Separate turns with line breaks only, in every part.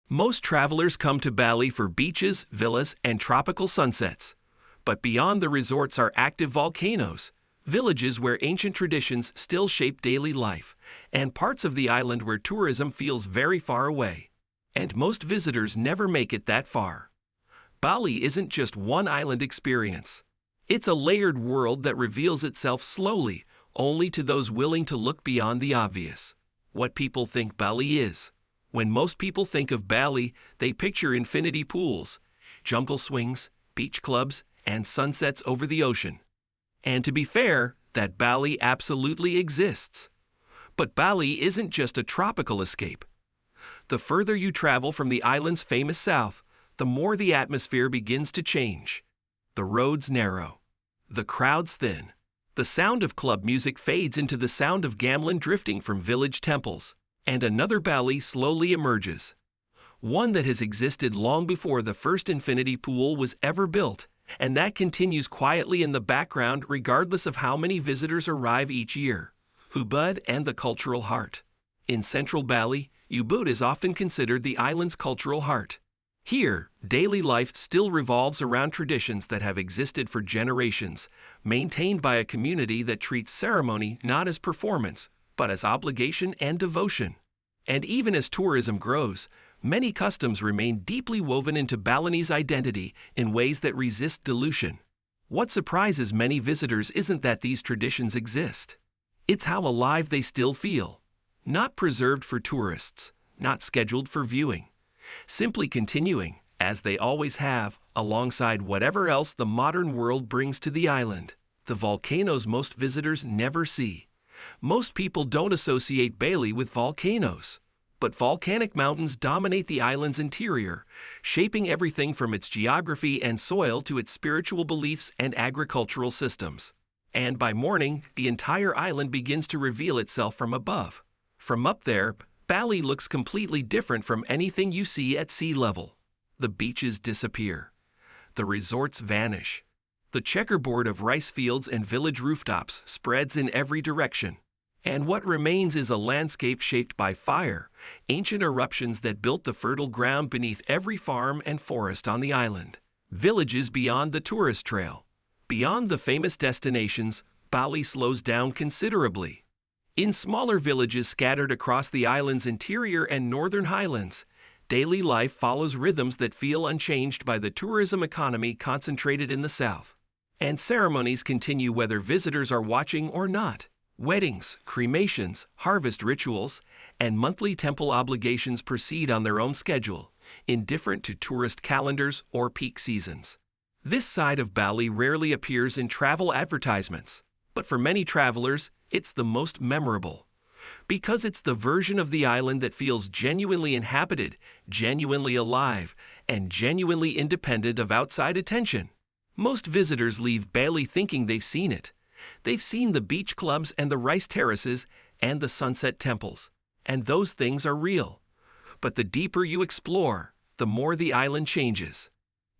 Most travelers come to Bali for beaches, villas, and tropical sunsets. But beyond the resorts are active volcanoes, villages where ancient traditions still shape daily life, and parts of the island where tourism feels very far away. And most visitors never make it that far. Bali isn't just one island experience. It's a layered world that reveals itself slowly, only to those willing to look beyond the obvious. What people think Bali is. When most people think of Bali, they picture infinity pools, jungle swings, beach clubs, and sunsets over the ocean. And to be fair, that Bali absolutely exists. But Bali isn't just a tropical escape. The further you travel from the island's famous south, the more the atmosphere begins to change. The roads narrow. The crowds thin. The sound of club music fades into the sound of gamelan drifting from village temples. And another Bali slowly emerges. One that has existed long before the first infinity pool was ever built, and that continues quietly in the background regardless of how many visitors arrive each year. Ubud and the cultural heart. In central Bali, Ubud is often considered the island's cultural heart. Here, daily life still revolves around traditions that have existed for generations, maintained by a community that treats ceremony not as performance, but as obligation and devotion. And even as tourism grows, many customs remain deeply woven into Balinese identity in ways that resist dilution. What surprises many visitors isn't that these traditions exist. It's how alive they still feel. Not preserved for tourists, not scheduled for viewing. Simply continuing, as they always have, alongside whatever else the modern world brings to the island. The volcanoes most visitors never see. Most people don't associate Bali with volcanoes, but volcanic mountains dominate the island's interior, shaping everything from its geography and soil to its spiritual beliefs and agricultural systems. And by morning, the entire island begins to reveal itself from above. From up there, Bali looks completely different from anything you see at sea level. The beaches disappear. The resorts vanish. The checkerboard of rice fields and village rooftops spreads in every direction. And what remains is a landscape shaped by fire, ancient eruptions that built the fertile ground beneath every farm and forest on the island. Villages beyond the tourist trail. Beyond the famous destinations, Bali slows down considerably. In smaller villages scattered across the island's interior and northern highlands, daily life follows rhythms that feel unchanged by the tourism economy concentrated in the south. And ceremonies continue whether visitors are watching or not. Weddings, cremations, harvest rituals, and monthly temple obligations proceed on their own schedule, indifferent to tourist calendars or peak seasons. This side of Bali rarely appears in travel advertisements, but for many travelers, it's the most memorable. Because it's the version of the island that feels genuinely inhabited, genuinely alive, and genuinely independent of outside attention. Most visitors leave Bali thinking they've seen it. They've seen the beach clubs and the rice terraces and the sunset temples, and those things are real. But the deeper you explore, the more the island changes.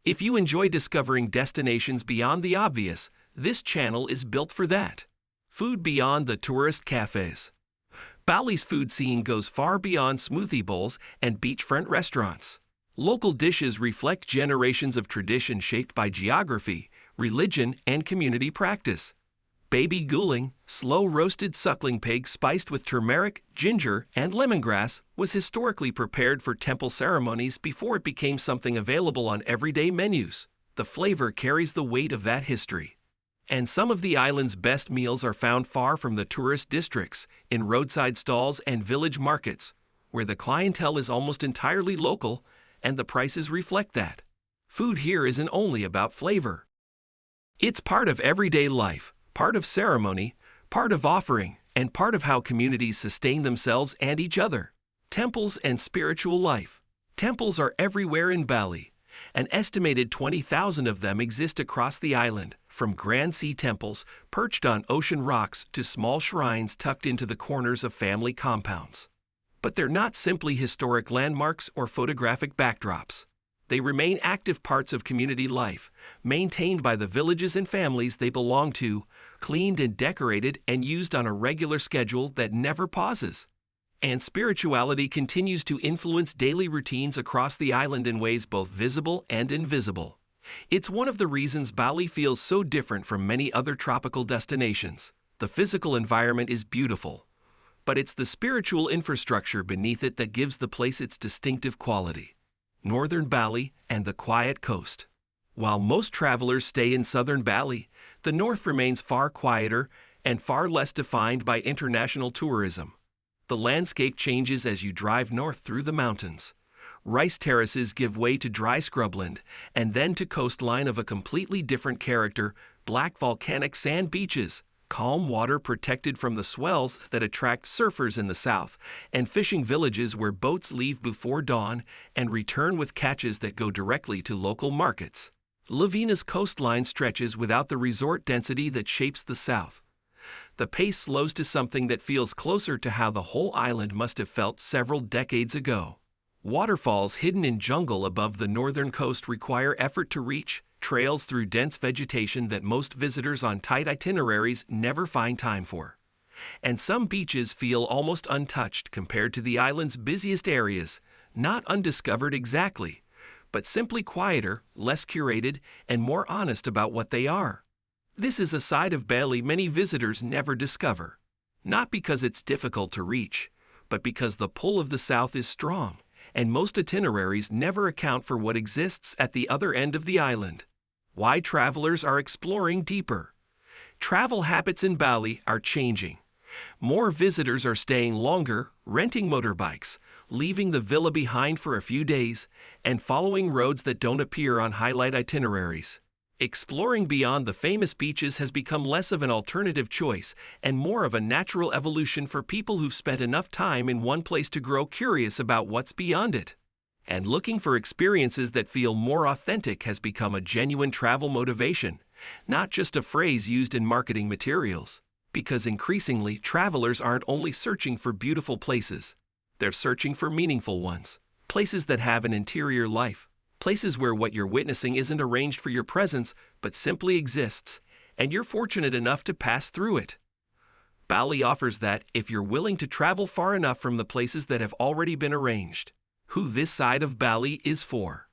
If you enjoy discovering destinations beyond the obvious, this channel is built for that. Food beyond the tourist cafes. Bali's food scene goes far beyond smoothie bowls and beachfront restaurants. Local dishes reflect generations of tradition shaped by geography, religion, and community practice. Baby guling, slow-roasted suckling pig spiced with turmeric, ginger, and lemongrass, was historically prepared for temple ceremonies before it became something available on everyday menus. The flavor carries the weight of that history. And some of the island's best meals are found far from the tourist districts, in roadside stalls and village markets, where the clientele is almost entirely local, and the prices reflect that. Food here isn't only about flavor. It's part of everyday life, part of ceremony, part of offering, and part of how communities sustain themselves and each other. Temples and spiritual life. Temples are everywhere in Bali. An estimated 20,000 of them exist across the island, from grand sea temples perched on ocean rocks to small shrines tucked into the corners of family compounds. But they're not simply historic landmarks or photographic backdrops. They remain active parts of community life, maintained by the villages and families they belong to, cleaned and decorated and used on a regular schedule that never pauses. And spirituality continues to influence daily routines across the island in ways both visible and invisible. It's one of the reasons Bali feels so different from many other tropical destinations. The physical environment is beautiful, but it's the spiritual infrastructure beneath it that gives the place its distinctive quality. Northern Bali and the quiet coast. While most travelers stay in southern Bali, the north remains far quieter and far less defined by international tourism. The landscape changes as you drive north through the mountains. Rice terraces give way to dry scrubland, and then to coastline of a completely different character, black volcanic sand beaches, calm water protected from the swells that attract surfers in the south, and fishing villages where boats leave before dawn and return with catches that go directly to local markets. Lavina's coastline stretches without the resort density that shapes the south. The pace slows to something that feels closer to how the whole island must have felt several decades ago. Waterfalls hidden in jungle above the northern coast require effort to reach, trails through dense vegetation that most visitors on tight itineraries never find time for. And some beaches feel almost untouched compared to the island's busiest areas, not undiscovered exactly, but simply quieter, less curated, and more honest about what they are. This is a side of Bali many visitors never discover, not because it's difficult to reach, but because the pull of the south is strong, and most itineraries never account for what exists at the other end of the island. Why travelers are exploring deeper. Travel habits in Bali are changing. More visitors are staying longer, renting motorbikes, leaving the villa behind for a few days, and following roads that don't appear on highlight itineraries. Exploring beyond the famous beaches has become less of an alternative choice and more of a natural evolution for people who've spent enough time in one place to grow curious about what's beyond it. And looking for experiences that feel more authentic has become a genuine travel motivation, not just a phrase used in marketing materials. Because increasingly, travelers aren't only searching for beautiful places, they're searching for meaningful ones. Places that have an interior life. Places where what you're witnessing isn't arranged for your presence, but simply exists, and you're fortunate enough to pass through it. Bali offers that if you're willing to travel far enough from the places that have already been arranged. Who this side of Bali is for.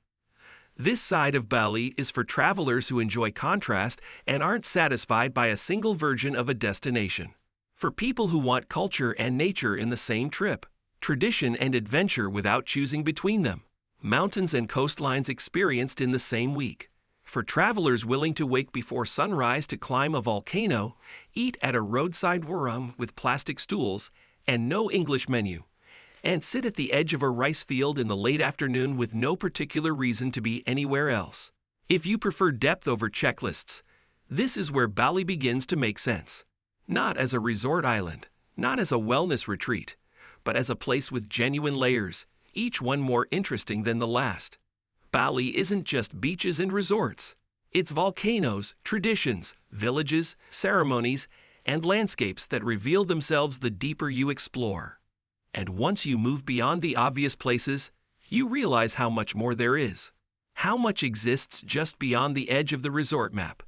This side of Bali is for travelers who enjoy contrast and aren't satisfied by a single version of a destination. For people who want culture and nature in the same trip, tradition and adventure without choosing between them. Mountains and coastlines experienced in the same week. For travelers willing to wake before sunrise to climb a volcano, eat at a roadside warung with plastic stools and no English menu, and sit at the edge of a rice field in the late afternoon with no particular reason to be anywhere else. If you prefer depth over checklists, this is where Bali begins to make sense. Not as a resort island, not as a wellness retreat, but as a place with genuine layers, each one more interesting than the last. Bali isn't just beaches and resorts. It's volcanoes, traditions, villages, ceremonies, and landscapes that reveal themselves the deeper you explore. And once you move beyond the obvious places, you realize how much more there is. How much exists just beyond the edge of the resort map.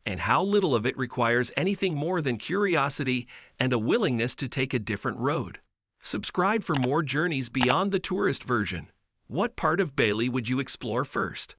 And how little of it requires anything more than curiosity and a willingness to take a different road. Subscribe for more journeys beyond the tourist version. What part of Bali would you explore first?